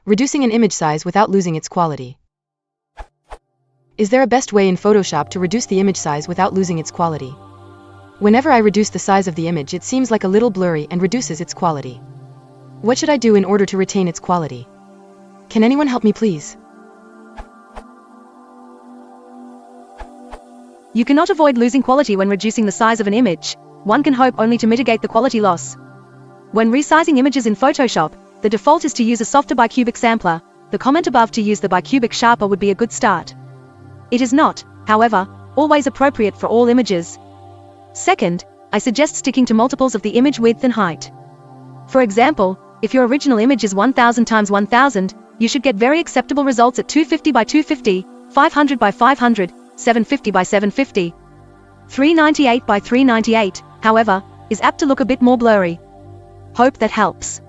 Reducing an image size without losing its quality. Is there a best way in Photoshop to reduce the image size without losing its quality? Whenever I reduce the size of the image, it seems like a little blurry and reduces its quality. What should I do in order to retain its quality? Can anyone help me, please? You cannot avoid losing quality when reducing the size of an image. One can hope only to mitigate the quality loss. When resizing images in Photoshop, the default is to use a softer bicubic sampler. The comment above to use the bicubic sharper would be a good start. It is not, however, always appropriate for all images. Second, I suggest sticking to multiples of the image width and height. For example, if your original image is 1000 x 1000, you should get very acceptable results at 250 by 250, 500 by 500, 750 by 750. 398 by 398, however, is apt to look a bit more blurry. Hope that helps.